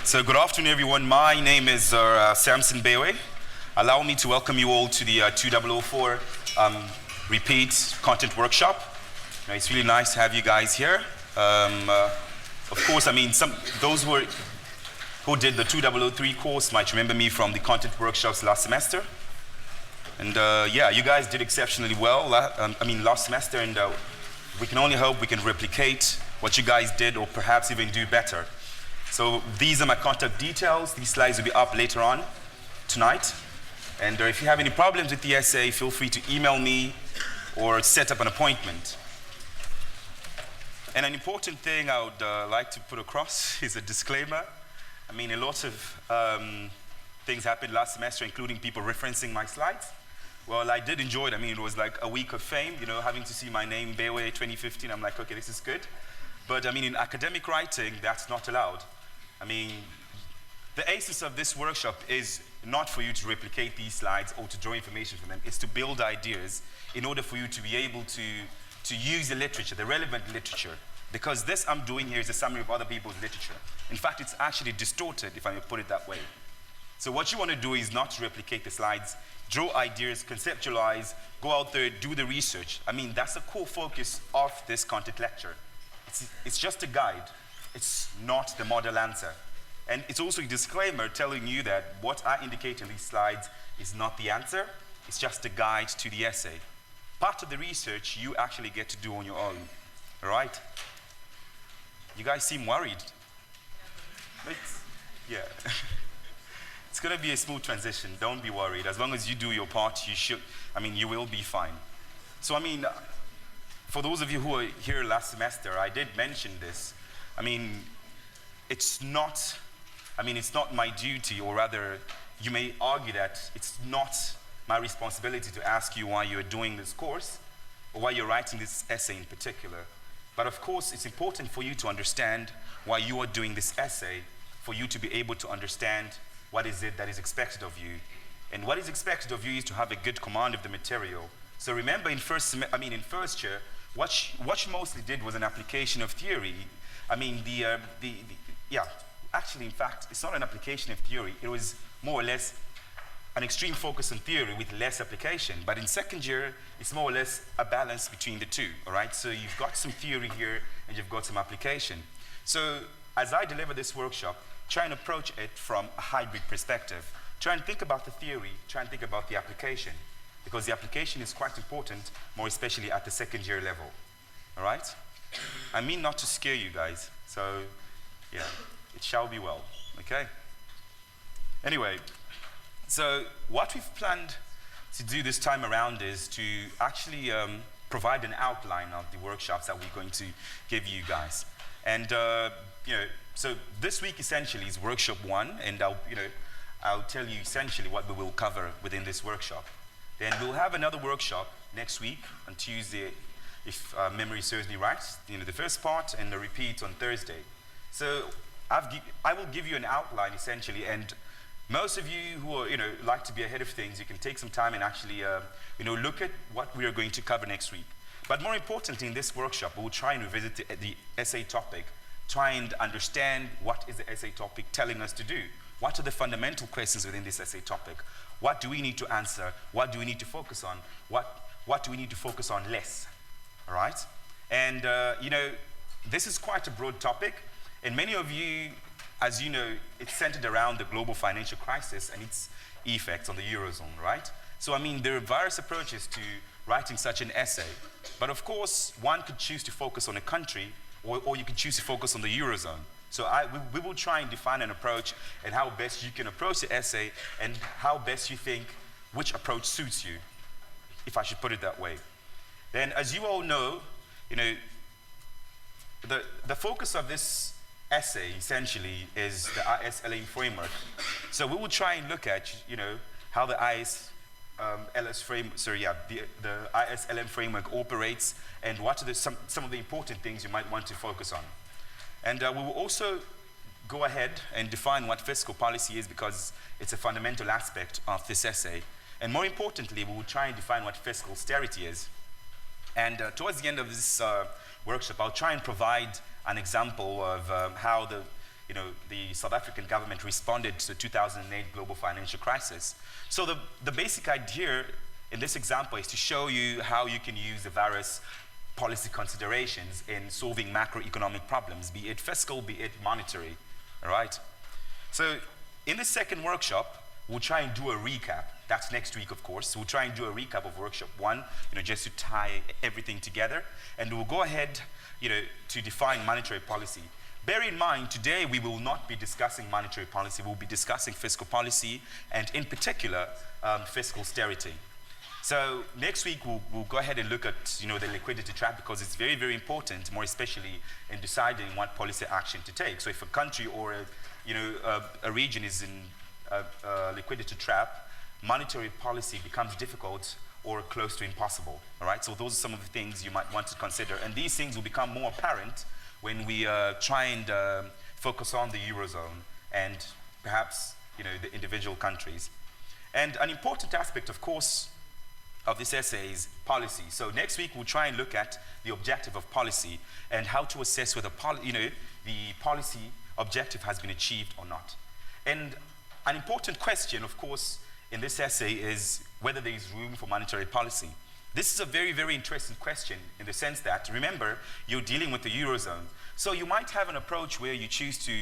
So good afternoon, everyone. My name is Samson Bewe. Allow me to welcome you all to the 2004 repeat content workshop. It's really nice to have you guys here. Of course, I mean, those who did the 2003 course might remember me from the content workshops last semester. And yeah, you guys did exceptionally well, last semester, and we can only hope we can replicate what you guys did, or perhaps even do better. So these are my contact details. These slides will be up later on tonight. And if you have any problems with the essay, feel free to email me or set up an appointment. And an important thing I would like to put across is a disclaimer. I mean, a lot of things happened last semester, including people referencing my slides. Well, I did enjoy it. I mean, it was like a week of fame, you know, having to see my name, Bewe 2015. I'm like, okay, this is good. But I mean, in academic writing, that's not allowed. I mean, the essence of this workshop is not for you to replicate these slides or to draw information from them. It's to build ideas in order for you to be able to use the literature, the relevant literature. Because this I'm doing here is a summary of other people's literature. In fact, it's actually distorted, if I may put it that way. So what you want to do is not to replicate the slides, draw ideas, conceptualize, go out there, do the research. I mean, that's the core focus of this content lecture. It's just a guide. It's not the model answer. And it's also a disclaimer telling you that what I indicate in these slides is not the answer. It's just a guide to the essay. Part of the research you actually get to do on your own. All right? You guys seem worried. Yeah. It's going to be a smooth transition. Don't be worried. As long as you do your part, you will be fine. So, I mean, for those of you who were here last semester, I did mention this. I mean, it's not my duty, or rather, you may argue that it's not my responsibility to ask you why you're doing this course, or why you're writing this essay in particular. But of course, it's important for you to understand why you are doing this essay, for you to be able to understand what is it that is expected of you. And what is expected of you is to have a good command of the material. So remember, in first year, what you mostly did was an application of theory. I mean, actually, in fact, it's not an application of theory. It was more or less an extreme focus on theory with less application. But in second year, it's more or less a balance between the two, all right? So you've got some theory here, and you've got some application. So as I deliver this workshop, try and approach it from a hybrid perspective. Try and think about the theory, try and think about the application, because the application is quite important, more especially at the second year level, all right? I mean not to scare you guys, so yeah, it shall be well, okay? Anyway, so what we've planned to do this time around is to actually provide an outline of the workshops that we're going to give you guys. And so this week essentially is workshop 1, and I'll tell you essentially what we will cover within this workshop. Then we'll have another workshop next week on Tuesday, if memory serves me right, the first part, and the repeat on Thursday. So I will give you an outline essentially, and most of you who are, like to be ahead of things, you can take some time and actually, look at what we are going to cover next week. But more importantly, in this workshop, we will try and revisit the essay topic, try and understand what is the essay topic telling us to do. What are the fundamental questions within this essay topic? What do we need to answer? What do we need to focus on? What do we need to focus on less? All right? And, this is quite a broad topic. And many of you, as you know, it's centered around the global financial crisis and its effects on the Eurozone, right? So, I mean, there are various approaches to writing such an essay. But of course, one could choose to focus on a country, or you could choose to focus on the Eurozone. So we will try and define an approach and how best you can approach the essay and how best you think which approach suits you, if I should put it that way. Then, as you all know, the focus of this essay essentially is the ISLM framework. So we will try and look at, how the the ISLM framework operates, and what are some of the important things you might want to focus on. And we will also go ahead and define what fiscal policy is, because it's a fundamental aspect of this essay. And more importantly, we will try and define what fiscal austerity is. And towards the end of this workshop, I'll try and provide an example of how the South African government responded to the 2008 global financial crisis. So the basic idea in this example is to show you how you can use the various policy considerations in solving macroeconomic problems, be it fiscal, be it monetary, all right? So in the second workshop, we'll try and do a recap. That's next week, of course. We'll try and do a recap of workshop 1, just to tie everything together. And we'll go ahead, to define monetary policy. Bear in mind, today we will not be discussing monetary policy. We'll be discussing fiscal policy, and in particular, fiscal austerity. So next week, we'll go ahead and look at, the liquidity trap, because it's very, very important, more especially in deciding what policy action to take. So if a country or a region is in a liquidity trap, monetary policy becomes difficult or close to impossible, all right? So those are some of the things you might want to consider. And these things will become more apparent when we try and focus on the Eurozone and perhaps, the individual countries. And an important aspect, of course, of this essay is policy. So next week, we'll try and look at the objective of policy and how to assess whether the policy objective has been achieved or not. And an important question, of course, in this essay is whether there is room for monetary policy. This is a very, very interesting question in the sense that, remember, you're dealing with the Eurozone. So you might have an approach where you choose to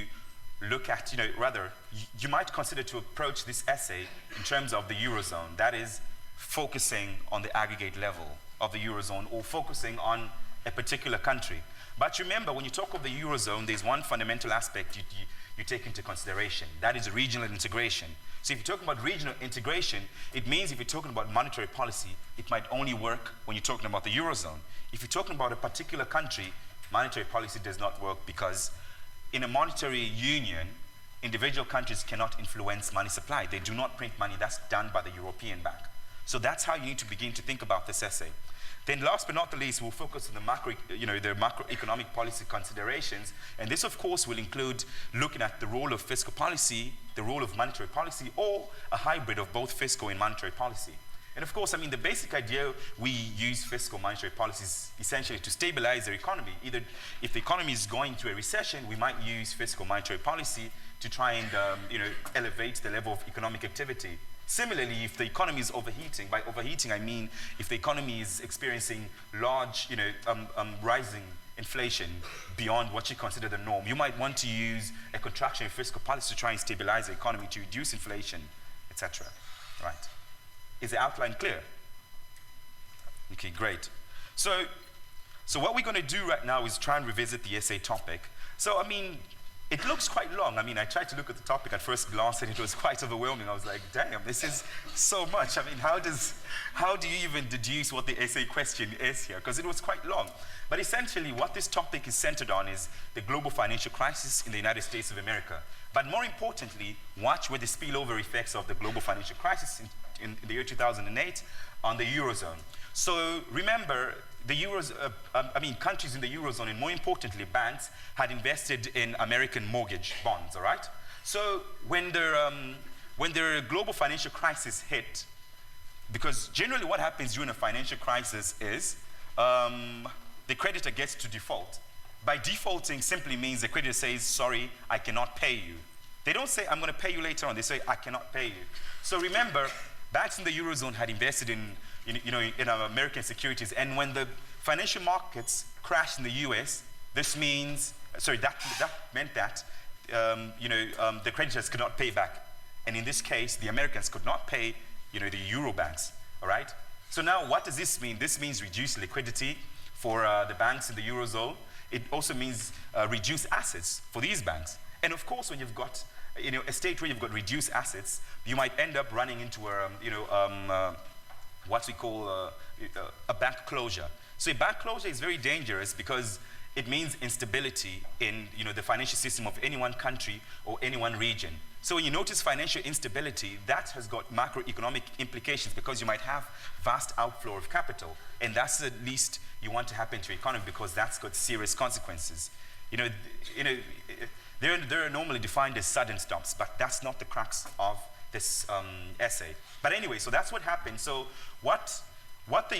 look at, you might consider to approach this essay in terms of the Eurozone. That is, focusing on the aggregate level of the Eurozone or focusing on a particular country. But remember, when you talk of the Eurozone, there's one fundamental aspect you take into consideration. That is regional integration. So if you're talking about regional integration, it means if you're talking about monetary policy, it might only work when you're talking about the Eurozone. If you're talking about a particular country, monetary policy does not work because in a monetary union, individual countries cannot influence money supply. They do not print money. That's done by the European Bank. So that's how you need to begin to think about this essay. Then last but not the least, we'll focus on the macroeconomic policy considerations. And this, of course, will include looking at the role of fiscal policy, the role of monetary policy, or a hybrid of both fiscal and monetary policy. And of course, the basic idea we use fiscal monetary policies essentially to stabilize the economy. Either if the economy is going through a recession, we might use fiscal monetary policy to try and elevate the level of economic activity. Similarly, if the economy is overheating, by overheating I mean if the economy is experiencing large, rising inflation beyond what you consider the norm, you might want to use a contraction in fiscal policy to try and stabilize the economy to reduce inflation, etc. Right? Is the outline clear? Okay, great. So what we're going to do right now is try and revisit the essay topic. So, it looks quite long. I tried to look at the topic at first glance and it was quite overwhelming. I was like, damn, this is so much. How do you even deduce what the essay question is here? Because it was quite long. But essentially, what this topic is centered on is the global financial crisis in the United States of America. But more importantly, what were the spillover effects of the global financial crisis in the year 2008 on the Eurozone? So remember, countries in the Eurozone, and more importantly, banks, had invested in American mortgage bonds, all right? So when the global financial crisis hit, because generally what happens during a financial crisis is the creditor gets to default. By defaulting simply means the creditor says, sorry, I cannot pay you. They don't say, I'm going to pay you later on. They say, I cannot pay you. So remember, banks in the Eurozone had invested in American securities, and when the financial markets crashed in the US, that meant that the creditors could not pay back. And in this case, the Americans could not pay the Euro banks, all right? So now what does this mean? This means reduced liquidity for the banks in the Eurozone. It also means reduced assets for these banks. And of course, when you've got a state where you've got reduced assets, you might end up running into what we call a bank closure. So a bank closure is very dangerous because it means instability in the financial system of any one country or any one region. So when you notice financial instability, that has got macroeconomic implications because you might have vast outflow of capital. And that's the least you want to happen to your economy because that's got serious consequences. They're normally defined as sudden stops, but that's not the crux of this essay. But anyway, so that's what happened. So what the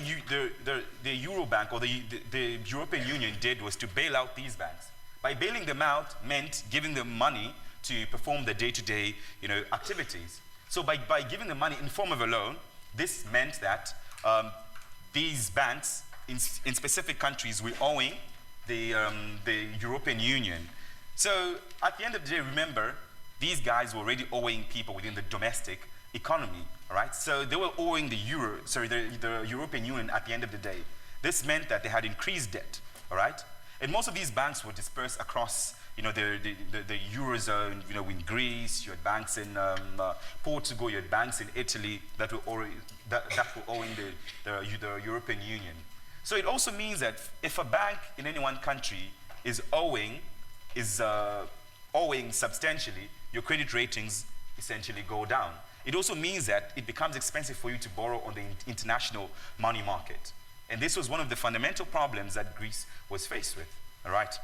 Eurobank or the European Union did was to bail out these banks. By bailing them out meant giving them money to perform their day-to-day, activities. So by giving them money in form of a loan, this meant that these banks in specific countries were owing the European Union. So at the end of the day, remember, these guys were already owing people within the domestic economy, all right? So they were owing the European Union at the end of the day. This meant that they had increased debt, all right? And most of these banks were dispersed across, the Eurozone, in Greece, you had banks in Portugal, you had banks in Italy that were owing the European Union. So it also means that if a bank in any one country is owing substantially, your credit ratings essentially go down. It also means that it becomes expensive for you to borrow on the international money market. And this was one of the fundamental problems that Greece was faced with, all right?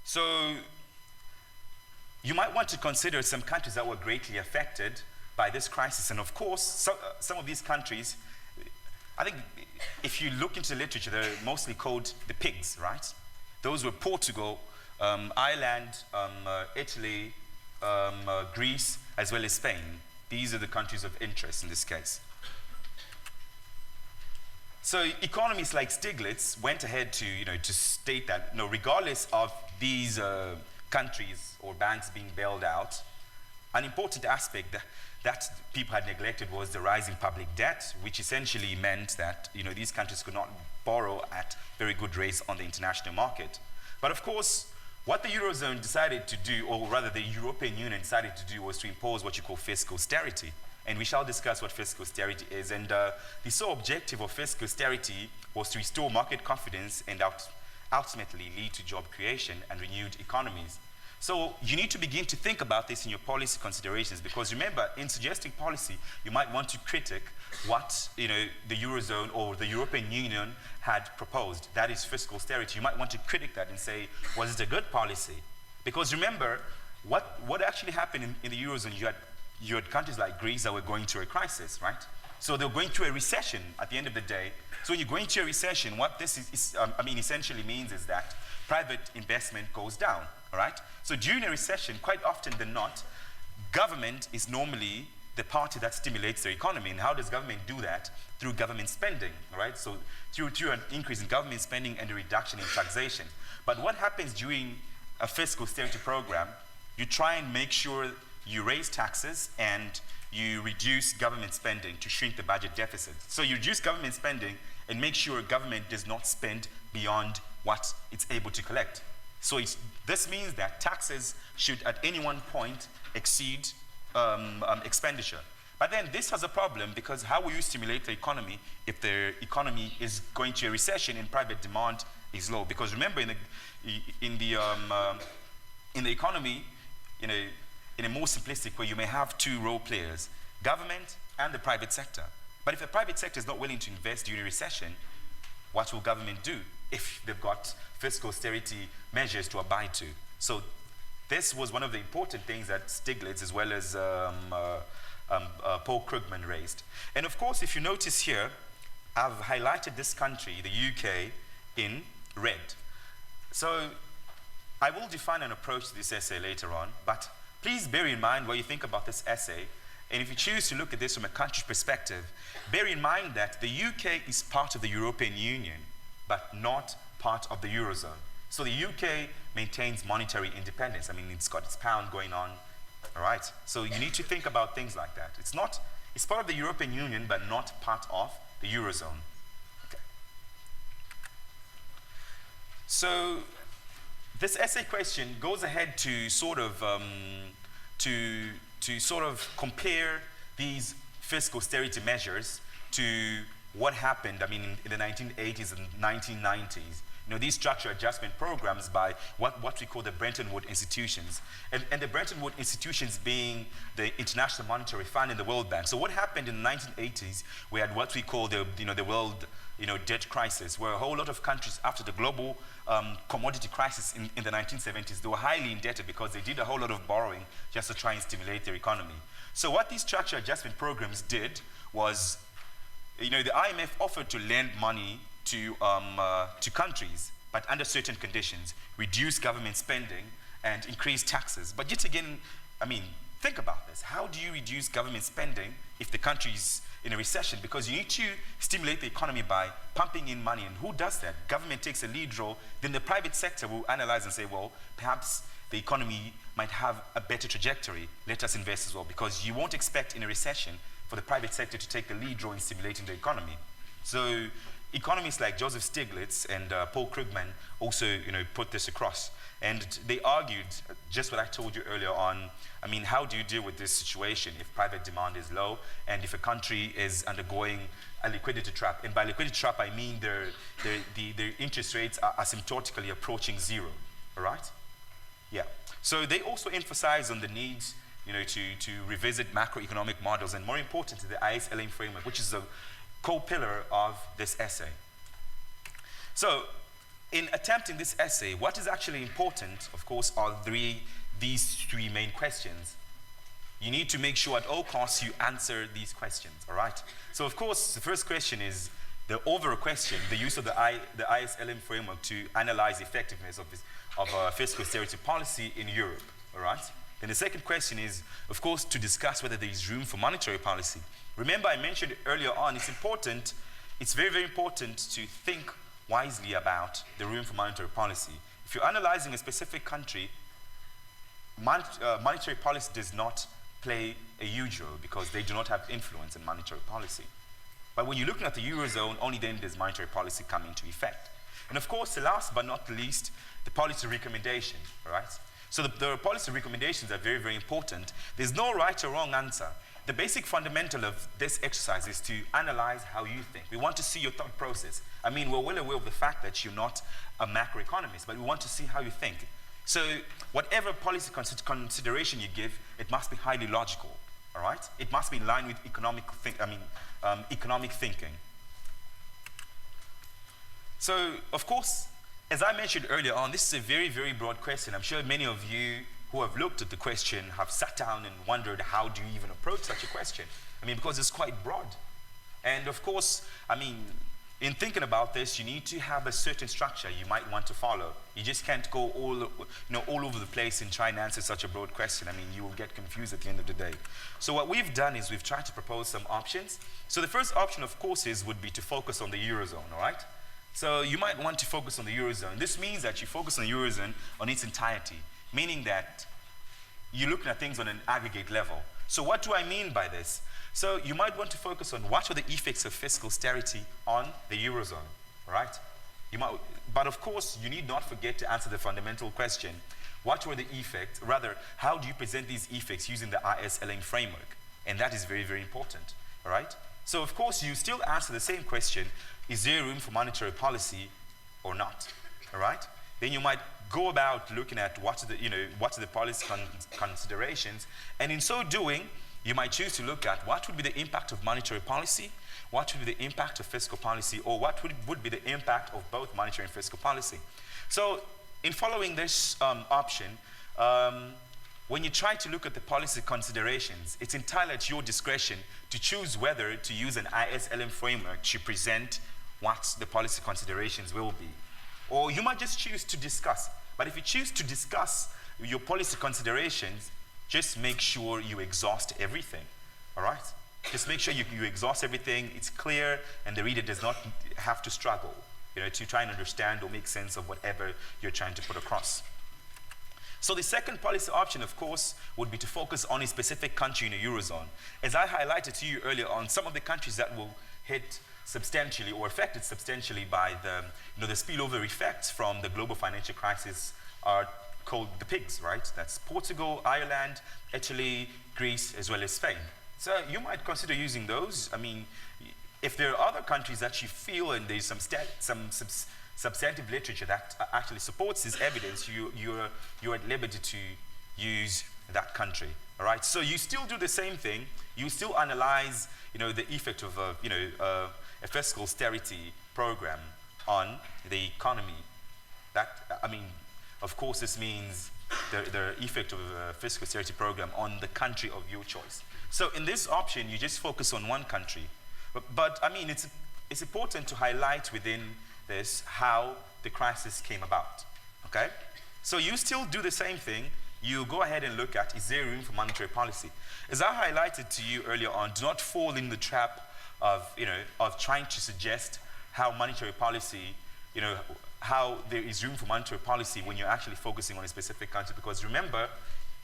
So you might want to consider some countries that were greatly affected by this crisis. And of course, some of these countries, I think if you look into the literature, they're mostly called the pigs, right? Those were Portugal, Ireland, Italy, Greece, as well as Spain. These are the countries of interest in this case. So economists like Stiglitz went ahead to state that, regardless of these countries or banks being bailed out, an important aspect that people had neglected was the rise in public debt, which essentially meant that these countries could not borrow at very good rates on the international market. But of course, what the Eurozone decided to do, or rather the European Union decided to do, was to impose what you call fiscal austerity. And we shall discuss what fiscal austerity is. And the sole objective of fiscal austerity was to restore market confidence and ultimately lead to job creation and renewed economies. So you need to begin to think about this in your policy considerations, because remember, in suggesting policy, you might want to critique what the Eurozone or the European Union had proposed. That is fiscal austerity. You might want to critique that and say, was it a good policy? Because remember, what actually happened in the Eurozone, you had countries like Greece that were going through a crisis, right? So they were going through a recession at the end of the day. So when you're going through a recession, what this essentially means is that private investment goes down, all right? So during a recession, quite often than not, government is normally the party that stimulates the economy. And how does government do that? Through government spending, all right? So through an increase in government spending and a reduction in taxation. But what happens during a fiscal austerity program? You try and make sure you raise taxes and you reduce government spending to shrink the budget deficit. So you reduce government spending and make sure government does not spend beyond what it's able to collect. So this means that taxes should at any one point exceed expenditure. But then this has a problem, because how will you stimulate the economy if the economy is going to a recession and private demand is low? Because remember, in the economy, in a more simplistic way, you may have two role players, government and the private sector. But if the private sector is not willing to invest during a recession, what will government do if they've got fiscal austerity measures to abide to? So this was one of the important things that Stiglitz as well as Paul Krugman raised. And of course, if you notice here, I've highlighted this country, the UK, in red. So I will define an approach to this essay later on, but please bear in mind what you think about this essay. And if you choose to look at this from a country perspective, bear in mind that the UK is part of the European Union, but not part of the Eurozone. So the UK maintains monetary independence. I mean, it's got its pound going on, all right? So you need to think about things like that. It's part of the European Union, but not part of the Eurozone. Okay. So this essay question goes ahead to sort of compare these fiscal austerity measures to what happened, in the 1980s and 1990s. These structural adjustment programs by what we call the Bretton Woods institutions. And the Bretton Woods institutions being the International Monetary Fund and the World Bank. So what happened in the 1980s, we had what we call the world debt crisis, where a whole lot of countries, after the global commodity crisis in the 1970s, they were highly indebted because they did a whole lot of borrowing just to try and stimulate their economy. So what these structural adjustment programs did was, the IMF offered to lend money to countries, but under certain conditions, reduce government spending and increase taxes. But yet again, I mean, think about this. How do you reduce government spending if the country is in a recession? Because you need to stimulate the economy by pumping in money. And who does that? Government takes a lead role. Then the private sector will analyze and say, well, perhaps the economy might have a better trajectory. Let us invest as well. Because you won't expect in a recession for the private sector to take the lead role in stimulating the economy. So economists like Joseph Stiglitz and Paul Krugman also, put this across. And they argued just what I told you earlier on. I mean, how do you deal with this situation if private demand is low and if a country is undergoing a liquidity trap? And by liquidity trap, I mean their interest rates are asymptotically approaching zero, all right? Yeah. So they also emphasize on the need, to revisit macroeconomic models, and more importantly, the ISLM framework, which is a co-pillar of this essay. So, in attempting this essay, what is actually important, of course, are these three main questions. You need to make sure at all costs you answer these questions, all right? So, of course, the first question is the overall question, the use of the ISLM framework to analyze the effectiveness of fiscal austerity policy in Europe, all right? Then the second question is, of course, to discuss whether there is room for monetary policy. Remember, I mentioned earlier on, it's very, very important to think wisely about the room for monetary policy. If you're analyzing a specific country, monetary policy does not play a huge role because they do not have influence in monetary policy. But when you're looking at the Eurozone, only then does monetary policy come into effect. And of course, the last but not the least, the policy recommendation, all right? So the policy recommendations are very, very important. There's no right or wrong answer. The basic fundamental of this exercise is to analyze how you think. We want to see your thought process. I mean, we're well aware of the fact that you're not a macroeconomist, but we want to see how you think. So whatever policy consideration you give, it must be highly logical, all right? It must be in line with economic thinking. So, of course, as I mentioned earlier on, this is a very, very broad question. I'm sure many of you who have looked at the question have sat down and wondered, how do you even approach such a question? I mean, because it's quite broad. And of course, I mean, in thinking about this, you need to have a certain structure you might want to follow. You just can't go all over the place and try and answer such a broad question. I mean, you will get confused at the end of the day. So what we've done is we've tried to propose some options. So the first option, of course, would be to focus on the Eurozone, all right? So you might want to focus on the Eurozone. This means that you focus on the Eurozone on its entirety, meaning that you're looking at things on an aggregate level. So what do I mean by this? So you might want to focus on what are the effects of fiscal austerity on the Eurozone, all right? But of course, you need not forget to answer the fundamental question. What were the effects? Rather, how do you present these effects using the ISLM framework? And that is very, very important, all right? So of course, you still answer the same question, is there room for monetary policy or not, all right? Then you might go about looking at what's the policy considerations, and in so doing, you might choose to look at what would be the impact of monetary policy, what would be the impact of fiscal policy, or what would be the impact of both monetary and fiscal policy. So in following this option, when you try to look at the policy considerations, it's entirely at your discretion to choose whether to use an ISLM framework to present what the policy considerations will be. Or you might just choose to discuss. But if you choose to discuss your policy considerations, just make sure you exhaust everything, all right? Just make sure you exhaust everything, it's clear, and the reader does not have to struggle, to try and understand or make sense of whatever you're trying to put across. So the second policy option, of course, would be to focus on a specific country in the Eurozone. As I highlighted to you earlier on, some of the countries that will hit substantially or affected substantially by the spillover effects from the global financial crisis are called the PIGS, right? That's Portugal, Ireland, Italy, Greece, as well as Spain. So you might consider using those. I mean, if there are other countries that you feel and there's some substantive literature that actually supports this evidence, you're at liberty to use that country, all right? So you still do the same thing. You still analyze, the effect of a fiscal austerity program on the economy. Of course, this means the effect of a fiscal austerity program on the country of your choice. So in this option, you just focus on one country. But I mean, it's important to highlight within this, how the crisis came about, okay? So you still do the same thing. You go ahead and look at, is there room for monetary policy? As I highlighted to you earlier on, do not fall in the trap of, of trying to suggest how monetary policy, how there is room for monetary policy when you're actually focusing on a specific country. Because remember,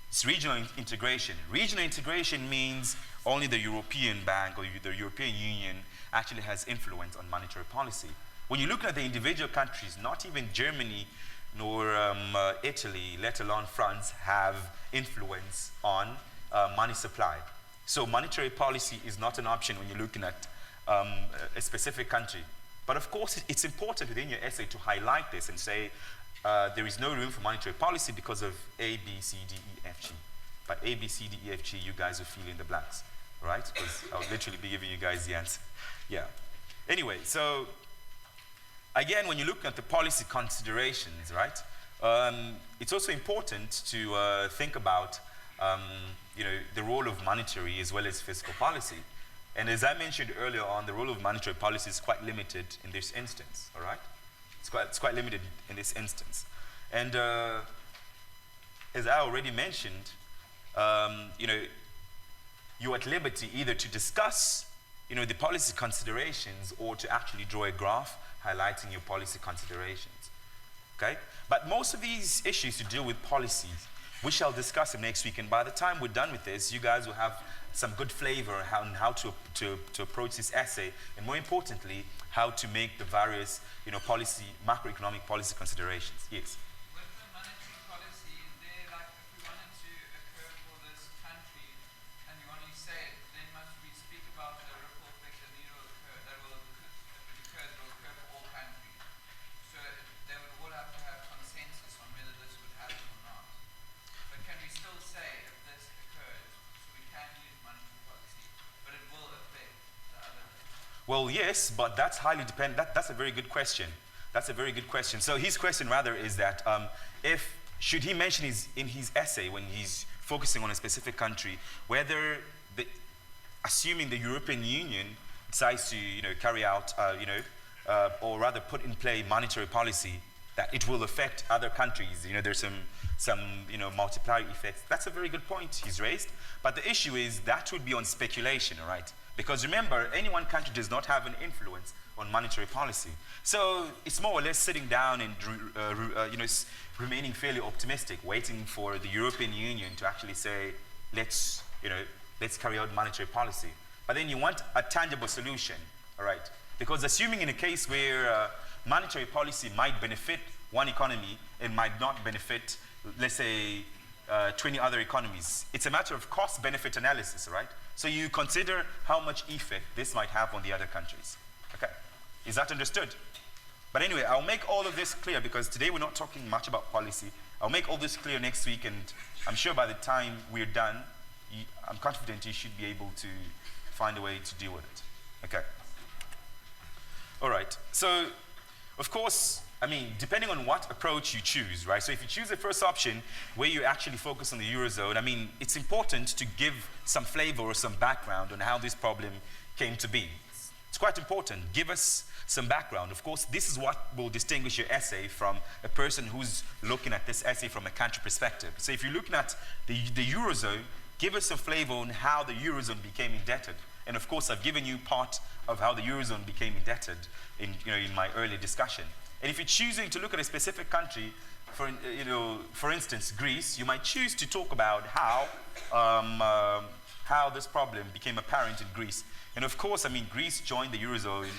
it's regional integration. Regional integration means only the European Bank or the European Union actually has influence on monetary policy. When you look at the individual countries, not even Germany nor Italy, let alone France, have influence on money supply. So monetary policy is not an option when you're looking at a specific country. But of course, it's important within your essay to highlight this and say, there is no room for monetary policy because of A, B, C, D, E, F, G. But A, B, C, D, E, F, G, you guys will fill in the blanks, right? Because I'll literally be giving you guys the answer. Yeah. Anyway, so again, when you look at the policy considerations, right, it's also important to think about, the role of monetary as well as fiscal policy. And as I mentioned earlier on, the role of monetary policy is quite limited in this instance, all right? It's quite limited in this instance. And as I already mentioned, you're at liberty either to discuss, the policy considerations or to actually draw a graph highlighting your policy considerations, okay? But most of these issues to deal with policies, we shall discuss them next week. And by the time we're done with this, you guys will have some good flavor on how to approach this essay, and more importantly, how to make the various, macroeconomic policy considerations. Yes? With the monetary policy, is there, like, if we wanted to occur for this country, and you only say it, then must we speak about the ripple effect that will occur, that will occur for all countries? So they would all have to have consensus on whether this would happen or not. But can we still say if this occurs, so we can use monetary policy, but it will affect the other things? Well, yes, but that's highly dependent. That's a very good question. That's a very good question. So his question rather is that should he mention in his essay when he's focusing on a specific country, whether assuming the European Union decides to carry out or rather put in play monetary policy, that it will affect other countries. There's some multiplier effects. That's a very good point he's raised. But the issue is that would be on speculation, all right? Because remember, any one country does not have an influence on monetary policy. So it's more or less sitting down and remaining fairly optimistic, waiting for the European Union to actually say, let's carry out monetary policy. But then you want a tangible solution, all right? Because assuming in a case where monetary policy might benefit one economy and might not benefit, let's say, 20 other economies, it's a matter of cost-benefit analysis, right? So you consider how much effect this might have on the other countries. Okay, is that understood? But anyway, I'll make all of this clear because today we're not talking much about policy. I'll make all this clear next week, and I'm sure by the time we're done, I'm confident you should be able to find a way to deal with it. Okay. All right, so of course, depending on what approach you choose, right? So if you choose the first option where you actually focus on the Eurozone, it's important to give some flavor or some background on how this problem came to be. It's quite important. Give us some background. Of course, this is what will distinguish your essay from a person who's looking at this essay from a country perspective. So if you're looking at the Eurozone, give us some flavor on how the Eurozone became indebted. And of course, I've given you part of how the Eurozone became indebted in my earlier discussion. And if you're choosing to look at a specific country, for instance, Greece, you might choose to talk about how this problem became apparent in Greece. And of course, Greece joined the Eurozone,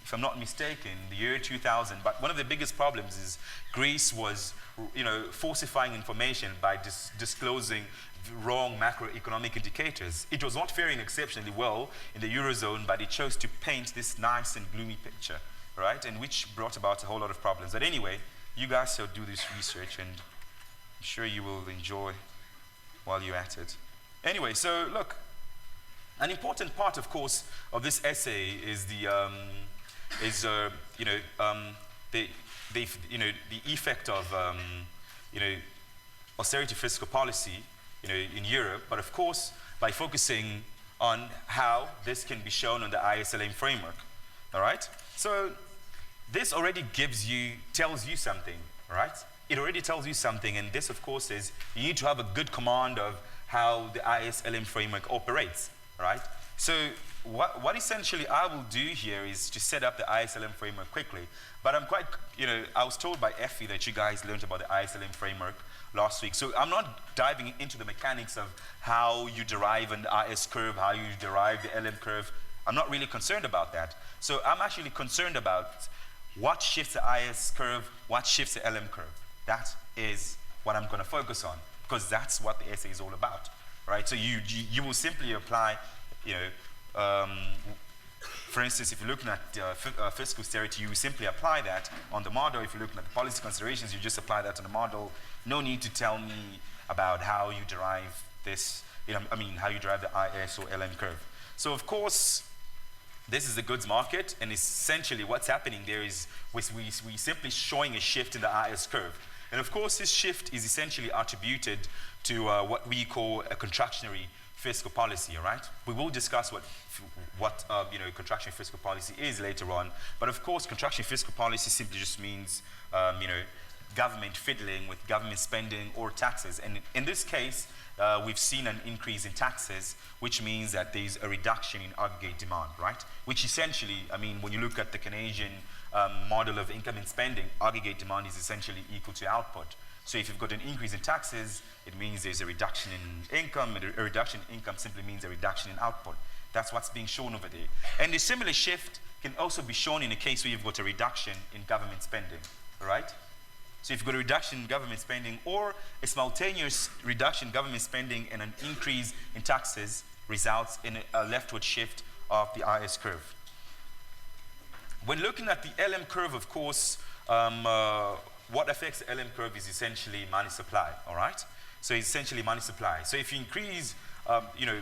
if I'm not mistaken, the year 2000. But one of the biggest problems is Greece was, falsifying information by disclosing wrong macroeconomic indicators. It was not faring exceptionally well in the Eurozone, but it chose to paint this nice and gloomy picture, right? And which brought about a whole lot of problems. But anyway, you guys shall do this research, and I'm sure you will enjoy while you're at it. Anyway, so look, an important part, of course, of this essay is the effect of austerity fiscal policy, in Europe. But of course, by focusing on how this can be shown on the ISLM framework. all right? So this already tells you something, right? It already tells you something, and this, of course, is you need to have a good command of how the ISLM framework operates, right? So what essentially I will do here is to set up the ISLM framework quickly, but I'm quite, I was told by Effie that you guys learned about the ISLM framework last week, so I'm not diving into the mechanics of how you derive an IS curve, how you derive the LM curve. I'm not really concerned about that. So I'm actually concerned about what shifts the IS curve, what shifts the LM curve. That is what I'm going to focus on, because that's what the essay is all about, right? So you will simply apply, for instance, if you're looking at fiscal austerity, you simply apply that on the model. If you're looking at the policy considerations, you just apply that on the model. No need to tell me about how you derive this, how you derive the IS or LM curve. So of course, this is the goods market, and essentially what's happening there is we simply showing a shift in the IS curve. And of course, this shift is essentially attributed to what we call a contractionary fiscal policy, all right? We will discuss what contractionary fiscal policy is later on, but of course, contractionary fiscal policy simply just means, government fiddling with government spending or taxes. And in this case, we've seen an increase in taxes, which means that there's a reduction in aggregate demand, right? Which essentially, when you look at the Canadian model of income and spending, aggregate demand is essentially equal to output. So if you've got an increase in taxes, it means there's a reduction in income, and a reduction in income simply means a reduction in output. That's what's being shown over there. And a similar shift can also be shown in a case where you've got a reduction in government spending, all right? So if you've got a reduction in government spending or a simultaneous reduction in government spending and an increase in taxes results in a leftward shift of the IS curve. When looking at the LM curve, of course, what affects the LM curve is essentially money supply, all right? So it's essentially money supply. So if you increase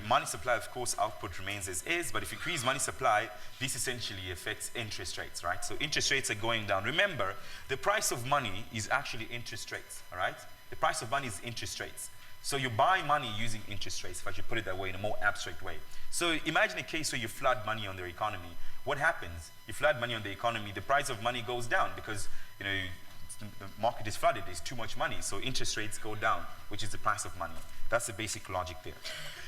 money supply, of course, output remains as is, but if you increase money supply, this essentially affects interest rates, right? So interest rates are going down. Remember, the price of money is actually interest rates, all right? The price of money is interest rates. So you buy money using interest rates, if I should put it that way, in a more abstract way. So imagine a case where you flood money on the economy. What happens? You flood money on the economy, the price of money goes down because, the market is flooded, there's too much money, so interest rates go down, which is the price of money. That's the basic logic there.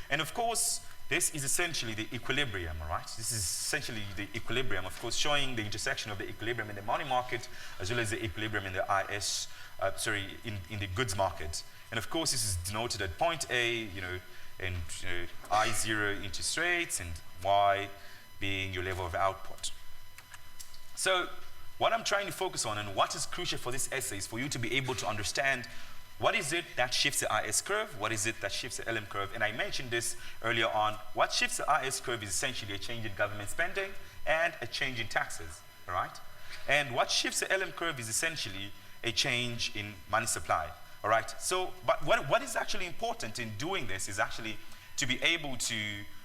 And of course, this is essentially the equilibrium, all right? This is essentially the equilibrium, of course, showing the intersection of the equilibrium in the money market as well as the equilibrium in the in the goods market. And of course, this is denoted at point A, and I0 interest rates and Y being your level of output. So what I'm trying to focus on and what is crucial for this essay is for you to be able to understand what is it that shifts the IS curve, what is it that shifts the LM curve. And I mentioned this earlier on. What shifts the IS curve is essentially a change in government spending and a change in taxes, all right? And what shifts the LM curve is essentially a change in money supply, all right? So, but what is actually important in doing this is actually to be able to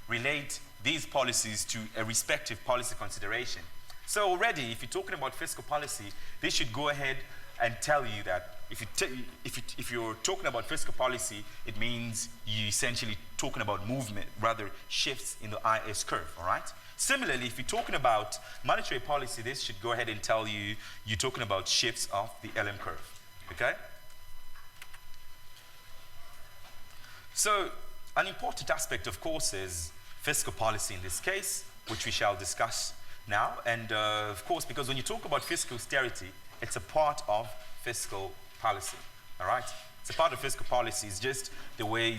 relate these policies to a respective policy consideration. So already, if you're talking about fiscal policy, this should go ahead and tell you that if you're talking about fiscal policy, it means you're essentially talking about movement, rather shifts in the IS curve, all right? Similarly, if you're talking about monetary policy, this should go ahead and tell you you're talking about shifts of the LM curve, okay? So an important aspect, of course, is fiscal policy in this case, which we shall discuss now. And of course, because when you talk about fiscal austerity, it's a part of fiscal policy, all right? It's a part of fiscal policy. It's just the way,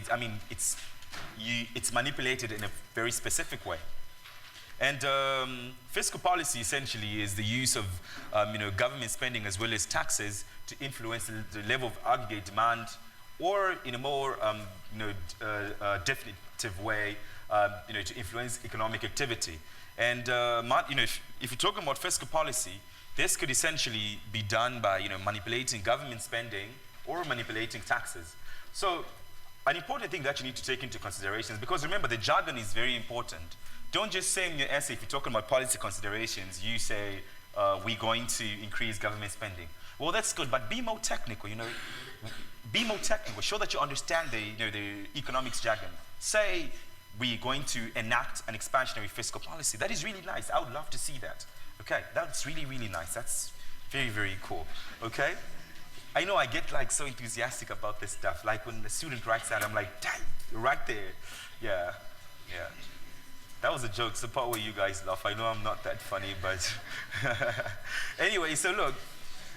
it's manipulated in a very specific way. And fiscal policy essentially is the use of government spending as well as taxes to influence the level of aggregate demand, or in a more definitive way, to influence economic activity. And if you're talking about fiscal policy, this could essentially be done by manipulating government spending or manipulating taxes. So an important thing that you need to take into consideration is, because remember, the jargon is very important. Don't just say in your essay, if you're talking about policy considerations, you say we're going to increase government spending. Well, that's good, but be more technical. Be more technical. Show that you understand the economics jargon. Say we're going to enact an expansionary fiscal policy. That is really nice. I would love to see that. Okay, that's really, really nice. That's very, very cool. Okay? I know I get like so enthusiastic about this stuff. Like when the student writes that, I'm like, dang, right there. Yeah, yeah. That was a joke. It's the part where you guys laugh. I know I'm not that funny, but anyway, so look.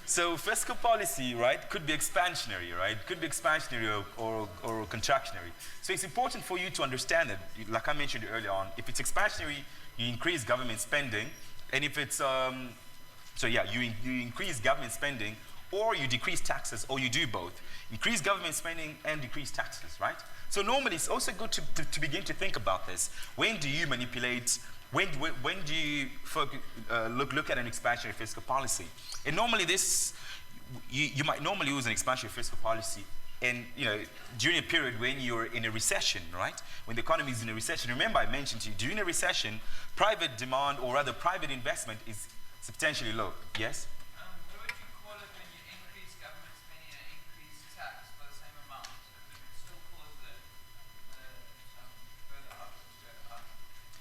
So fiscal policy, right, could be expansionary, right? Could be expansionary or contractionary. So it's important for you to understand that, like I mentioned earlier on, if it's expansionary, you increase government spending, and if it's, you increase government spending, or you decrease taxes, or you do both. Increase government spending and decrease taxes, right? So normally it's also good to begin to think about this. When do you manipulate, when do you look at an expansionary fiscal policy? And normally this, you might normally use an expansionary fiscal policy and, during a period when you're in a recession, right? When the economy is in a recession. Remember I mentioned to you, during a recession, private demand, or rather private investment, is substantially low, yes? What would you call it when you increase government spending and increase tax by the same amount? It would still cause the further outputs to go up.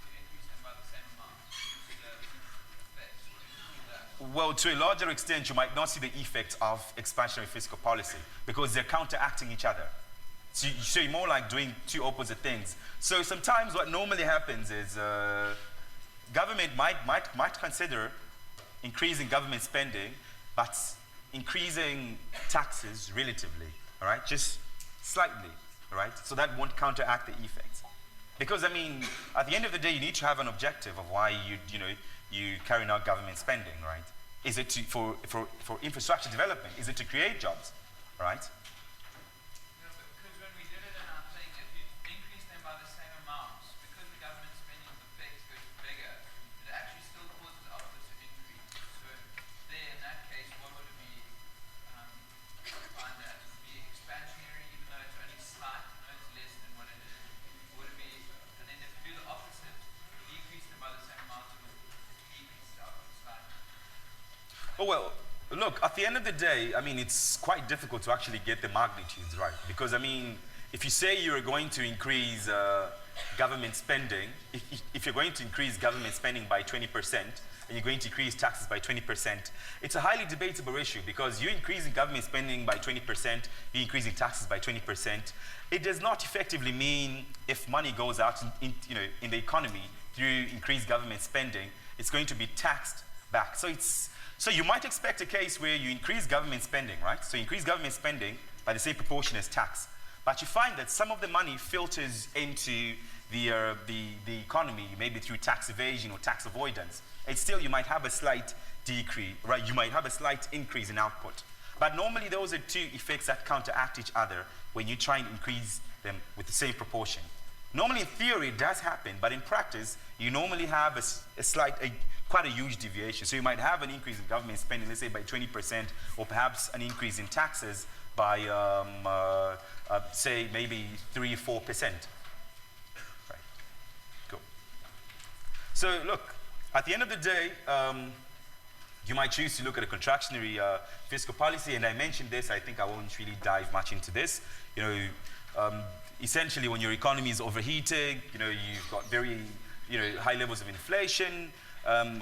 You increase them by the same amount due to the effects. What do you call that? Well, to a larger extent, you might not see the effects of expansionary fiscal policy because they're counteracting each other. So you're more like doing two opposite things. So sometimes what normally happens is government might consider increasing government spending, but increasing taxes relatively, all right? Just slightly, all right? So that won't counteract the effects. Because, I mean, at the end of the day, you need to have an objective of why you carrying out government spending, right? Is it for infrastructure development? Is it to create jobs, right? No, because when we did it in our thing, if you increase them by the same amounts, because the government spending effects goes bigger, it actually still causes output to increase. So there, in that case, what would it be? Find that to be expansionary, even though it's only slight, it's less than what it is. Would it be? And then if you do the opposite, decrease them by the same amount, it would decrease the output slightly. Oh, well, look, at the end of the day, I mean, it's quite difficult to actually get the magnitudes right. Because, I mean, if you say you're going to increase government spending, if you're going to increase government spending by 20%, and you're going to increase taxes by 20%, it's a highly debatable issue because you're increasing government spending by 20%, you're increasing taxes by 20%. It does not effectively mean if money goes out in the economy through increased government spending, it's going to be taxed back. So you might expect a case where you increase government spending, right? So you increase government spending by the same proportion as tax. But you find that some of the money filters into the economy, maybe through tax evasion or tax avoidance. And still you might have a slight decrease, right? You might have a slight increase in output. But normally those are two effects that counteract each other when you try and increase them with the same proportion. Normally in theory it does happen, but in practice you normally have quite a huge deviation. So you might have an increase in government spending, let's say by 20%, or perhaps an increase in taxes by, say, maybe 3-4%. Right. Cool. So look, at the end of the day, you might choose to look at a contractionary fiscal policy, and I mentioned this. I think I won't really dive much into this. Essentially, when your economy is overheating, you've got very, high levels of inflation,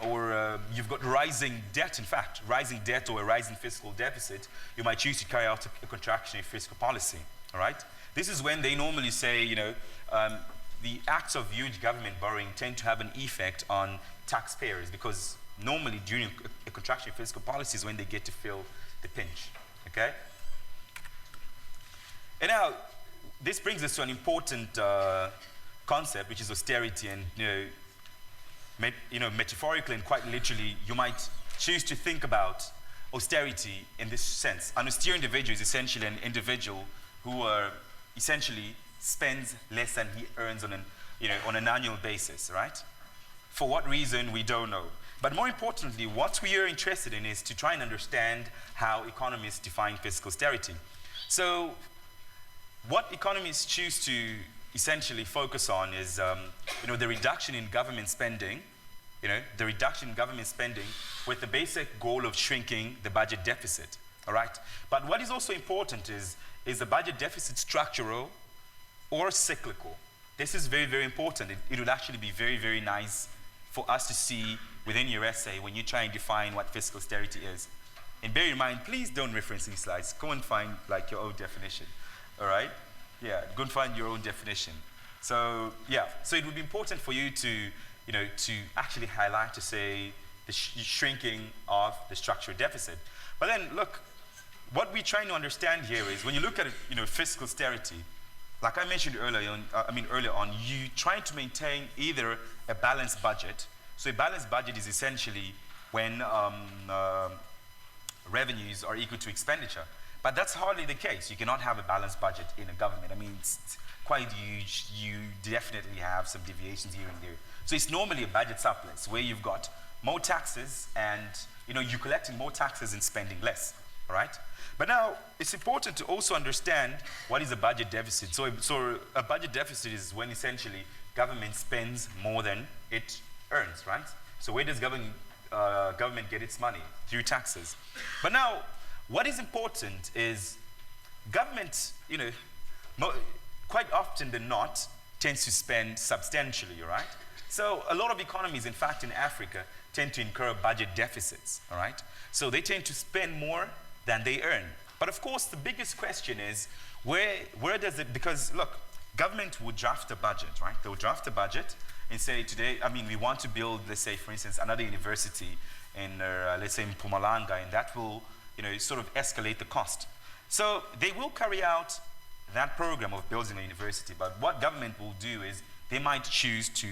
or you've got rising debt, in fact, rising debt or a rising fiscal deficit, you might choose to carry out a contractionary fiscal policy, all right? This is when they normally say, the acts of huge government borrowing tend to have an effect on taxpayers because normally during a contractionary fiscal policy is when they get to feel the pinch, okay? And now, this brings us to an important concept, which is austerity, and metaphorically and quite literally, you might choose to think about austerity in this sense. An austere individual is essentially an individual who essentially spends less than he earns on an annual basis, right? For what reason, we don't know. But more importantly, what we are interested in is to try and understand how economists define fiscal austerity. So, what economists choose to essentially focus on is, the reduction in government spending, with the basic goal of shrinking the budget deficit, all right? But what is also important is the budget deficit structural or cyclical, this is very, very important. It would actually be very, very nice for us to see within your essay when you try and define what fiscal austerity is. And bear in mind, please don't reference these slides. Go and find like your own definition, all right? Yeah, go and find your own definition. So yeah, so it would be important for you to, to actually highlight, to say the shrinking of the structural deficit. But then look, what we're trying to understand here is when you look at fiscal austerity, like I mentioned earlier on, you trying to maintain either a balanced budget. So a balanced budget is essentially when revenues are equal to expenditure. But that's hardly the case. You cannot have a balanced budget in a government. I mean, it's quite huge. You definitely have some deviations here and there. So it's normally a budget surplus where you've got more taxes and you're collecting more taxes and spending less, all right? But now it's important to also understand what is a budget deficit. So a budget deficit is when essentially government spends more than it earns, right? So where does government get its money? Through taxes. But now, what is important is government, quite often than not, tends to spend substantially, right? So a lot of economies, in fact, in Africa, tend to incur budget deficits, all right? So they tend to spend more than they earn. But of course, the biggest question is, where does it, because look, government will draft a budget, right? They'll draft a budget and say today, we want to build, let's say, for instance, another university in, let's say, in Mpumalanga, and that will, sort of escalate the cost. So they will carry out that program of building a university, but what government will do is they might choose to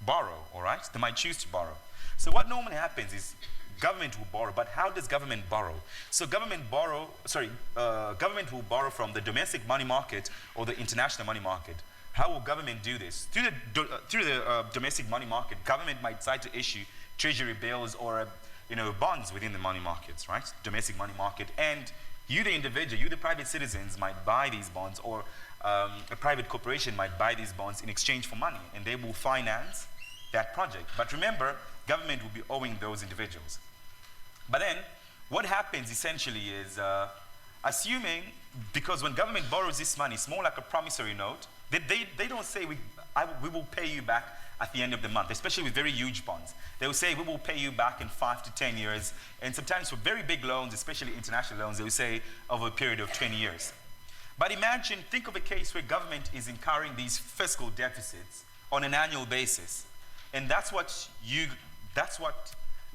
borrow, all right? They might choose to borrow. So what normally happens is government will borrow, but how does government borrow? So government will borrow from the domestic money market or the international money market. How will government do this? Through the domestic money market, government might decide to issue treasury bills or bonds within the money markets, right? Domestic money market. And you, the individual, you, the private citizens, might buy these bonds, or a private corporation might buy these bonds in exchange for money, and they will finance that project. But remember, government will be owing those individuals. But then, what happens essentially is, assuming, because when government borrows this money, it's more like a promissory note. They don't say we will pay you back at the end of the month, especially with very huge bonds. They will say we will pay you back in 5 to 10 years, and sometimes for very big loans, especially international loans, they will say over a period of 20 years. But think of a case where government is incurring these fiscal deficits on an annual basis, and that's what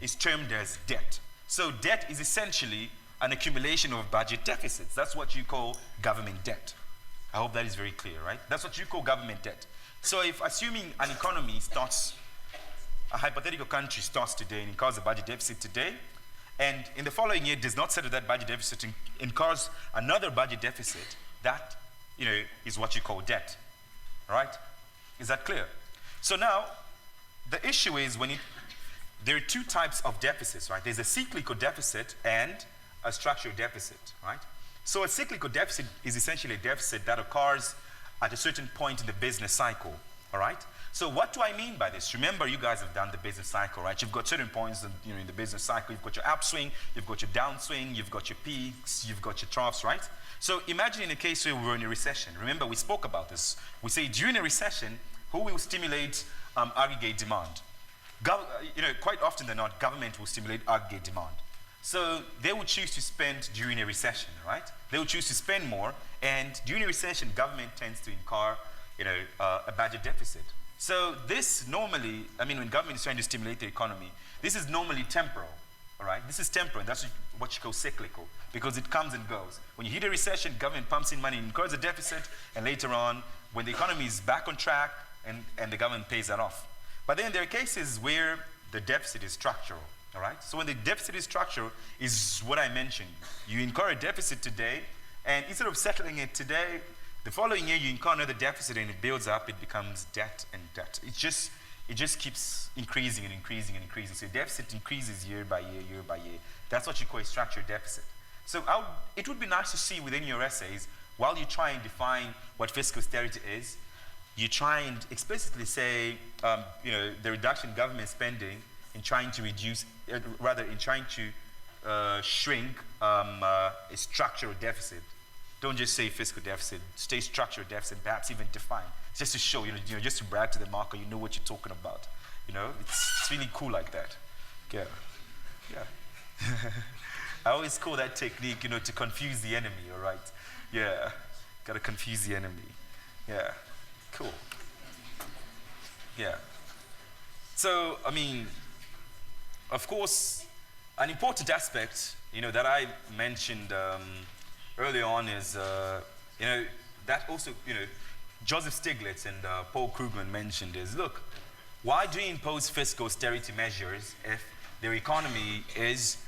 is termed as debt. So debt is essentially an accumulation of budget deficits. That's what you call government debt. I hope that is very clear, right? That's what you call government debt. So if assuming an economy starts, a hypothetical country starts today and incurs a budget deficit today, and in the following year does not settle that budget deficit and incurs another budget deficit, that is what you call debt, right? Is that clear? So now, the issue is there are two types of deficits, right? There's a cyclical deficit and a structural deficit, right? So a cyclical deficit is essentially a deficit that occurs at a certain point in the business cycle, all right? So what do I mean by this? Remember, you guys have done the business cycle, right? You've got certain points in the business cycle. You've got your upswing, you've got your downswing, you've got your peaks, you've got your troughs, right? So imagine in a case where we're in a recession. Remember, we spoke about this. We say during a recession, who will stimulate aggregate demand? Quite often than not, government will stimulate aggregate demand. So they will choose to spend during a recession, right? They will choose to spend more, and during a recession, government tends to incur, a budget deficit. So this normally, when government is trying to stimulate the economy, this is normally temporal, all right? This is temporal, and that's what you call cyclical, because it comes and goes. When you hit a recession, government pumps in money, incurs a deficit, and later on, when the economy is back on track, and the government pays that off. But then there are cases where the deficit is structural, all right? So when the deficit is structural, is what I mentioned. You incur a deficit today, and instead of settling it today, the following year you incur another deficit and it builds up, it becomes debt and debt. It just keeps increasing and increasing and increasing. So the deficit increases year by year, year by year. That's what you call a structural deficit. So it would be nice to see within your essays, while you try and define what fiscal austerity is, you try and explicitly say, the reduction in government spending in trying to shrink a structural deficit. Don't just say fiscal deficit. Say structural deficit, perhaps even define. Just to show, just to brag to the market, you know what you're talking about. It's really cool like that. Yeah. Yeah. I always call that technique, to confuse the enemy, all right? Yeah. Got to confuse the enemy. Yeah. Cool. Yeah. So, of course, an important aspect, that I mentioned earlier on is, that also, Joseph Stiglitz and Paul Krugman mentioned is, look, why do you impose fiscal austerity measures if their economy is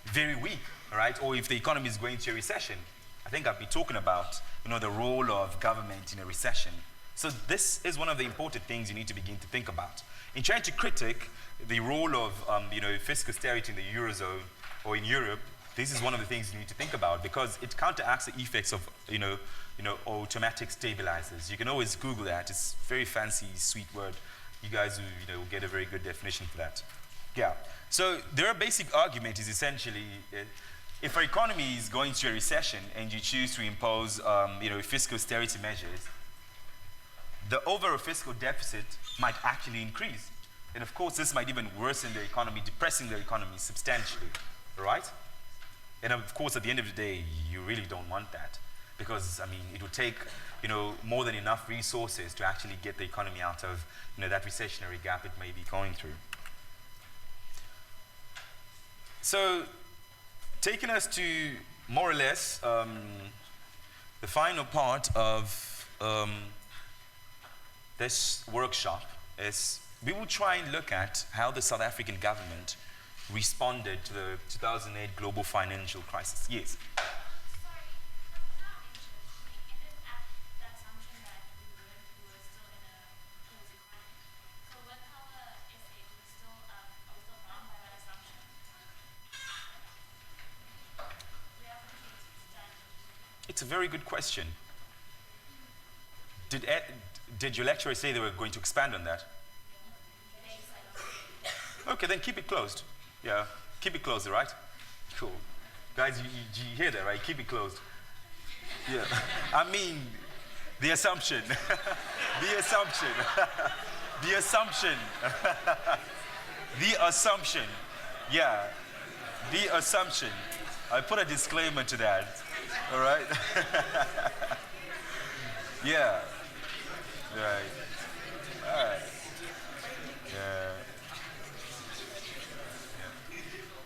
very weak, right? Or if the economy is going to a recession? I think I've been talking about, the role of government in a recession. So this is one of the important things you need to begin to think about. In trying to critique the role of, fiscal austerity in the Eurozone or in Europe, this is one of the things you need to think about because it counteracts the effects of, automatic stabilizers. You can always Google that. It's a very fancy, sweet word. You guys will get a very good definition for that. Yeah. So their basic argument is essentially, if our economy is going through a recession and you choose to impose, fiscal austerity measures, the overall fiscal deficit might actually increase. And of course, this might even worsen the economy, depressing the economy substantially, right? And of course, at the end of the day, you really don't want that because, it would take, more than enough resources to actually get the economy out of, that recessionary gap it may be going through. So, taking us to more or less the final part of this workshop is we will try and look at how the South African government responded to the 2008 global financial crisis. Yes? It's a very good question. Did your lecturer say they were going to expand on that? Okay, then keep it closed. Yeah, keep it closed, right? Cool. Guys, you hear that, right? Keep it closed. Yeah. The assumption. The assumption. The assumption. The assumption. Yeah. The assumption. I put a disclaimer to that. All right? Yeah. Right. All right. Yeah.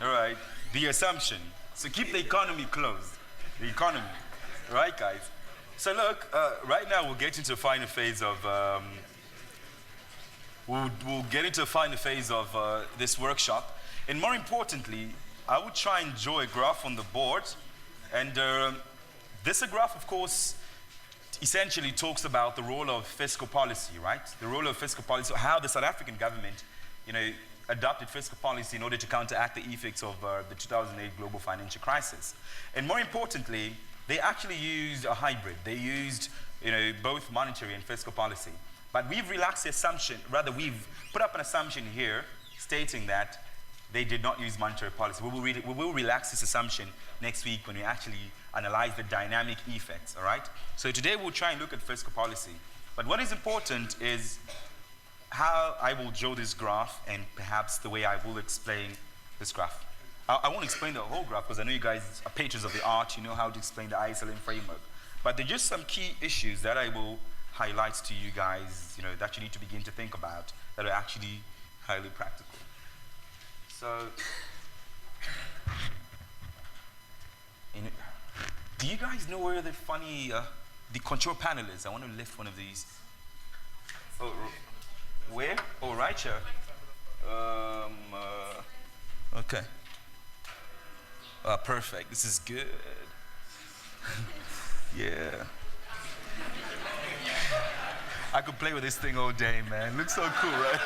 All right. The assumption. So keep the economy closed. The economy. All right, guys? So look, right now we'll get into the final phase of we'll get into the final phase of this workshop. And more importantly, I will try and draw a graph on the board. And this graph, of course, essentially talks about the role of fiscal policy, right? The role of fiscal policy, how the South African government, adopted fiscal policy in order to counteract the effects of the 2008 global financial crisis. And more importantly, they actually used a hybrid. They used, both monetary and fiscal policy. But we've relaxed the assumption, rather we've put up an assumption here stating that they did not use monetary policy. We will relax this assumption next week when we actually analyze the dynamic effects, all right? So today we'll try and look at fiscal policy. But what is important is how I will draw this graph and perhaps the way I will explain this graph. I won't explain the whole graph because I know you guys are patrons of the art, you know how to explain the ISLN framework. But there are just some key issues that I will highlight to you guys, that you need to begin to think about that are actually highly practical. So, do you guys know where the funny, the control panel is? I want to lift one of these. Oh, where? Oh, right here. Okay. Perfect. This is good. Yeah. I could play with this thing all day, man. Looks so cool, right?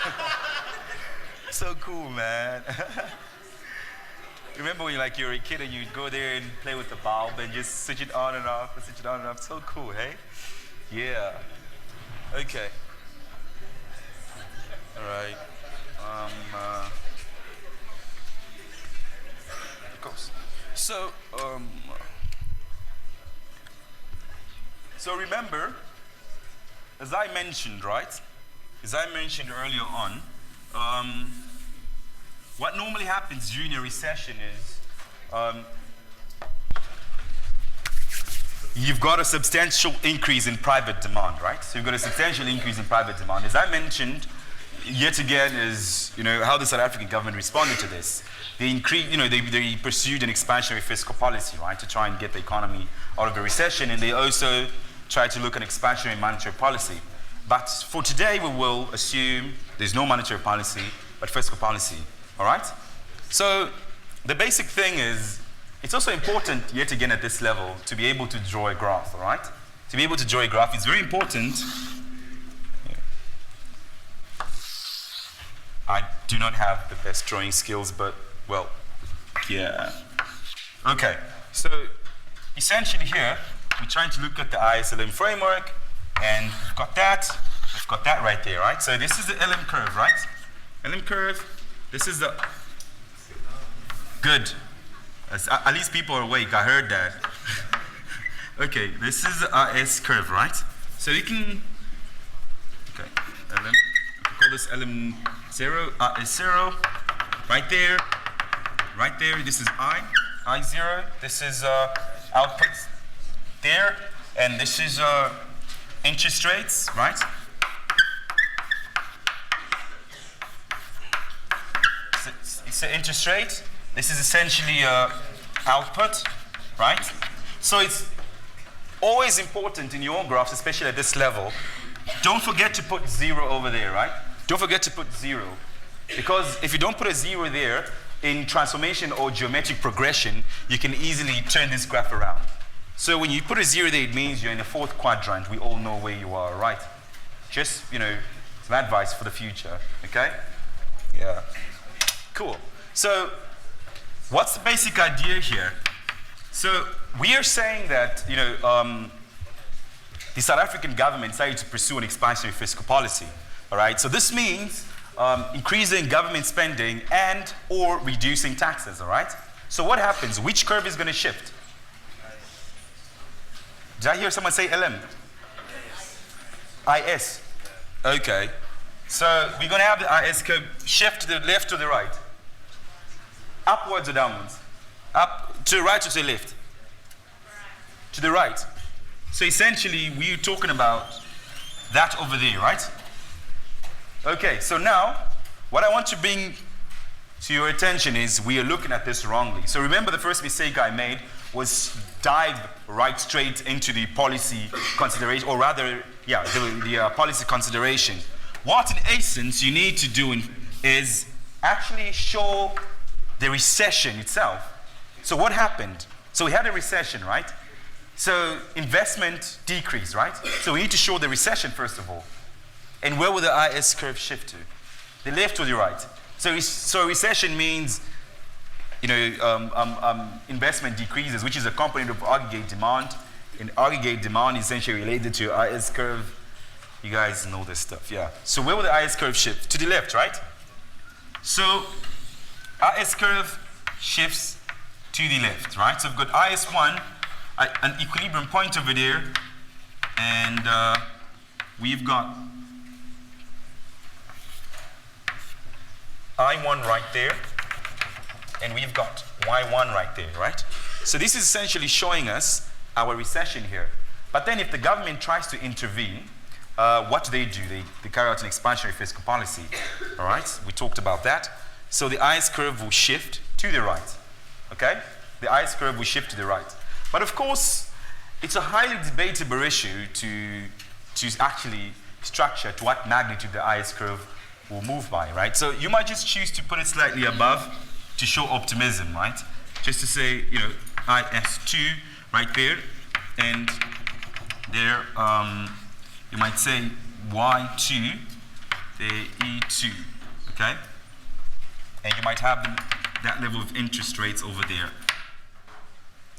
So cool, man. Remember when you're a kid and you'd go there and play with the bulb and just switch it on and off, and switch it on and off. So cool, hey? Yeah. Okay. All right. Of course. So, So remember, as I mentioned, right? As I mentioned earlier on, what normally happens during a recession is you've got a substantial increase in private demand, right? So you've got a substantial increase in private demand. As I mentioned, yet again, is how the South African government responded to this. They they pursued an expansionary fiscal policy, right, to try and get the economy out of the recession, and they also tried to look at expansionary monetary policy. But for today, we will assume there's no monetary policy, but fiscal policy, all right? So the basic thing is, it's also important, yet again at this level, to be able to draw a graph, all right? To be able to draw a graph is very important. I do not have the best drawing skills, but, well, yeah. Okay, so essentially here, we're trying to look at the ISLM framework, and we've got that right there, right? So this is the LM curve, right? LM curve, this is the, good. At least people are awake, I heard that. Okay, this is the RS curve, right? So you can, okay, LM, we can call this LM0, RS0, right there, this is I0, this is output there, and this is interest rates, right? It's the interest rate. This is essentially output, right? So it's always important in your graphs, especially at this level, don't forget to put 0 over there, right? Don't forget to put 0. Because if you don't put a 0 there, in transformation or geometric progression, you can easily turn this graph around. So when you put a 0 there, it means you're in the 4th quadrant. We all know where you are, right? Just, some advice for the future, okay? Yeah. Cool. So what's the basic idea here? So we are saying that, the South African government decided to pursue an expansionary fiscal policy, all right? So this means increasing government spending and or reducing taxes, all right? So what happens? Which curve is going to shift? Did I hear someone say LM? IS. Okay. So we're going to have the IS curve shift to the left or the right? Upwards or downwards? Up to the right or to the left? To the right. So essentially, we're talking about that over there, right? Okay, so now, what I want to bring to your attention is we are looking at this wrongly. So remember the first mistake I made was dive right straight into the policy consideration, or rather, the policy consideration. What in essence you need to do is actually show the recession itself. So what happened? So we had a recession, right? So investment decreased, right? So we need to show the recession first of all. And where will the IS curve shift to? The left or the right? So recession means, investment decreases, which is a component of aggregate demand. And aggregate demand is essentially related to IS curve. You guys know this stuff, yeah. So where will the IS curve shift? To the left, right? So IS curve shifts to the left, right? So we've got IS1, an equilibrium point over there, and we've got I1 right there, and we've got Y1 right there, right? So this is essentially showing us our recession here. But then if the government tries to intervene, what do? They carry out an expansionary fiscal policy, all right? We talked about that. So the IS curve will shift to the right, okay? The IS curve will shift to the right. But of course, it's a highly debatable issue to actually structure to what magnitude the IS curve will move by, right? So you might just choose to put it slightly above to show optimism, right? Just to say, IS2 right there, and there, you might say Y2, the E2, okay? And you might have that level of interest rates over there,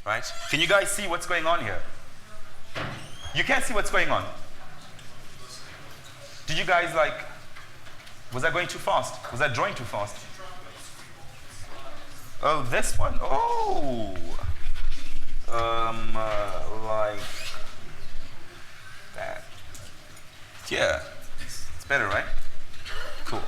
right? Can you guys see what's going on here? You can't see what's going on. Did you guys was I going too fast? Was I drawing too fast? Oh, this one. Oh. Yeah, it's better, right? Cool.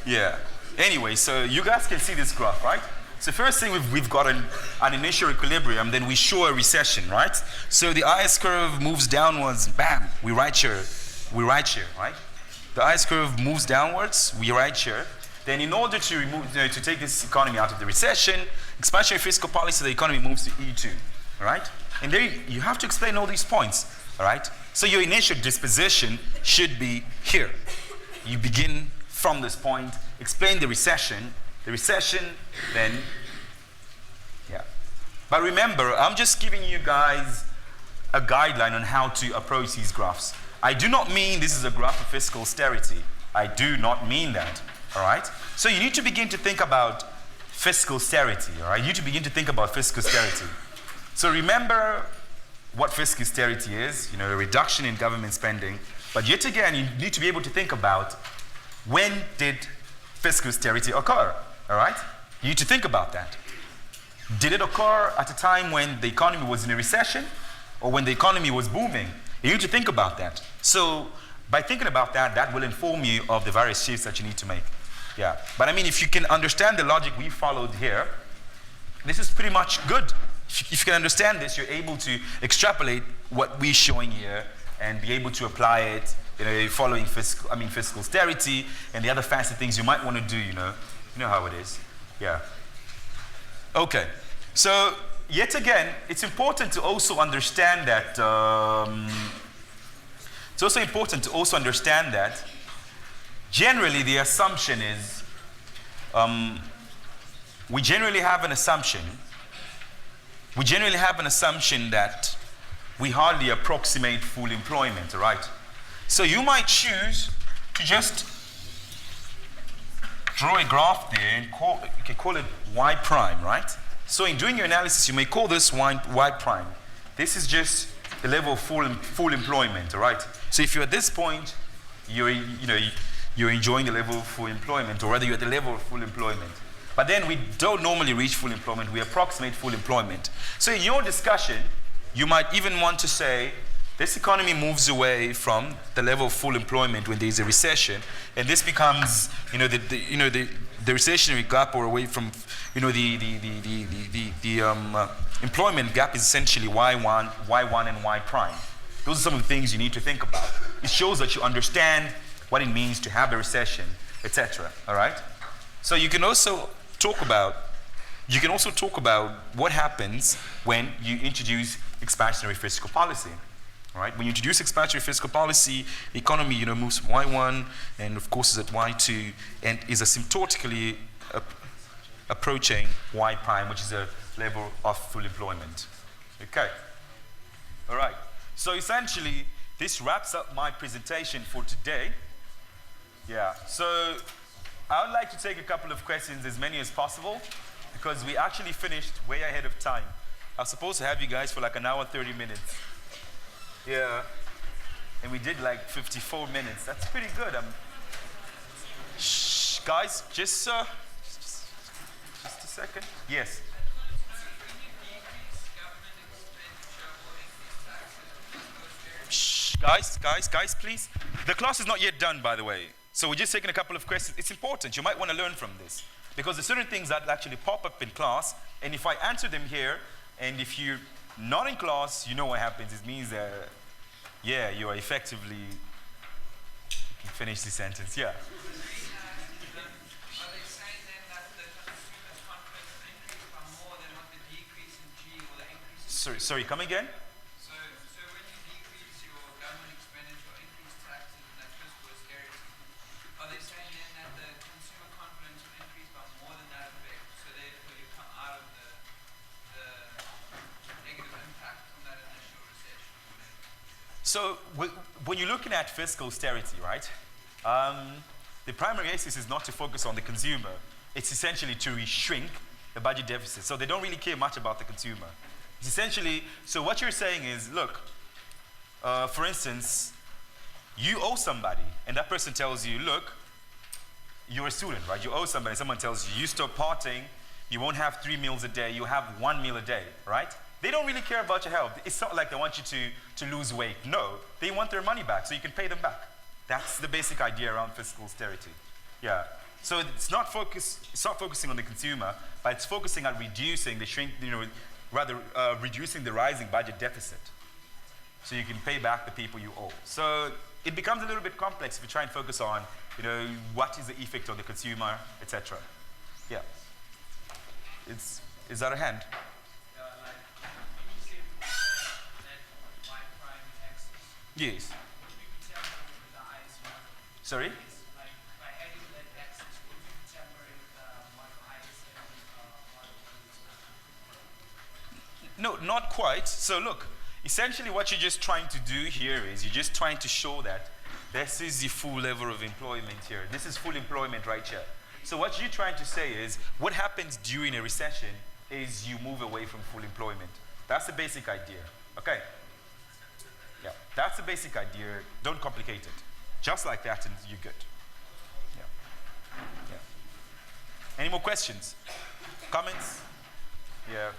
Yeah. Anyway, so you guys can see this graph, right? So first thing, we've got an initial equilibrium, then we show a recession, right? So the IS curve moves downwards, bam, we right here, right? The IS curve moves downwards, we right here. Then in order to remove, to take this economy out of the recession, expansionary fiscal policy, the economy moves to E2, all right? And there you have to explain all these points, all right? So your initial disposition should be here. You begin from this point, explain the recession, then, yeah. But remember, I'm just giving you guys a guideline on how to approach these graphs. I do not mean this is a graph of fiscal austerity. I do not mean that, all right? So you need to begin to think about fiscal austerity, all right? You need to begin to think about fiscal austerity. So remember what fiscal austerity is, you know, a reduction in government spending. But yet again, you need to be able to think about when did fiscal austerity occur, all right? You need to think about that. Did it occur at a time when the economy was in a recession or when the economy was booming? You need to think about that. So by thinking about that, that will inform you of the various shifts that you need to make. Yeah, but I mean, if you can understand the logic we followed here, this is pretty much good. If you can understand this, you're able to extrapolate what we're showing here and be able to apply it, you know, following fiscal austerity and the other fancy things you might want to do, you know how it is. Yeah. Okay. So yet again, it's important to also understand that. It's also important to also understand that. Generally, the assumption is we generally have an assumption that we hardly approximate full employment, right? So you might choose to just draw a graph there and you can call it y prime, right? So in doing your analysis, you may call this y prime. This is just the level of full employment, all right? So if you're at this point, you're enjoying the level of full employment, or rather you're at the level of full employment. But then we don't normally reach full employment, we approximate full employment. So in your discussion, you might even want to say, this economy moves away from the level of full employment when there's a recession, and this becomes, the recessionary gap, or away from, the employment gap is essentially Y1 and Y prime. Those are some of the things you need to think about. It shows that you understand what it means to have a recession, etc. All right. So you can also talk about what happens when you introduce expansionary fiscal policy. All right. When you introduce expansionary fiscal policy, the economy, moves from Y1 and of course is at Y2 and is asymptotically approaching Y prime, which is a level of full employment. Okay. All right. So essentially, this wraps up my presentation for today. Yeah. So I would like to take a couple of questions, as many as possible, because we actually finished way ahead of time. I was supposed to have you guys for like an hour, 30 minutes. Yeah. And we did like 54 minutes. That's pretty good. Shh, guys, just a second. Yes. Shh, guys, please. The class is not yet done, by the way. So we're just taking a couple of questions. It's important. You might want to learn from this, because there's certain things that actually pop up in class, and if I answer them here, and if you're not in class, you know what happens. It means that, yeah, you are effectively, you can finish the sentence, yeah. Are they saying then that the consumer confidence increased by more than what the decrease in G or the increase in Sorry, come again? So when you decrease your government expenditure, increase taxes and that fiscal austerity, are they saying then that the consumer confidence will increase by more than that effect, so therefore you come out of the negative impact from that initial recession or whatever? So when you're looking at fiscal austerity, right, the primary basis is not to focus on the consumer. It's essentially to shrink the budget deficit. So they don't really care much about the consumer. It's essentially, so what you're saying is, look, for instance, you owe somebody, and that person tells you, look, you're a student, right? You owe somebody, someone tells you, you stop partying, You won't have 3 meals a day, you have 1 meal a day, right? They don't really care about your health. It's not like they want you to lose weight. No, they want their money back so you can pay them back. That's the basic idea around fiscal austerity. Yeah. So it's not focusing on the consumer, but it's focusing on reducing the reducing the rising budget deficit. So you can pay back the people you owe. So it becomes a little bit complex if you try and focus on, what is the effect on the consumer, etc. Yeah. Is that a hand? Like when you say that white crime taxes, Yes. would you be tampering with the ICE market? Sorry? Like by adding that taxes, would you be tampering with market ICE and No, not quite. So look, essentially what you're just trying to do here is you're just trying to show that this is the full level of employment here. This is full employment right here. So what you're trying to say is what happens during a recession is you move away from full employment. That's the basic idea. Okay? Yeah, that's the basic idea. Don't complicate it. Just like that and you're good. Yeah. Yeah. Any more questions? Comments? Yeah.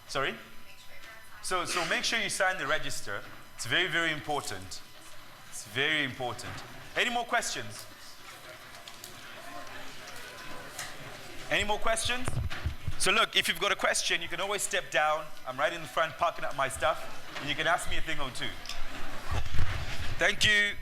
Sorry? So make sure you sign the register. It's very, very important. It's very important. Any more questions? Any more questions? So look, if you've got a question, you can always step down. I'm right in the front parking up my stuff, and you can ask me a thing or two. Cool. Thank you.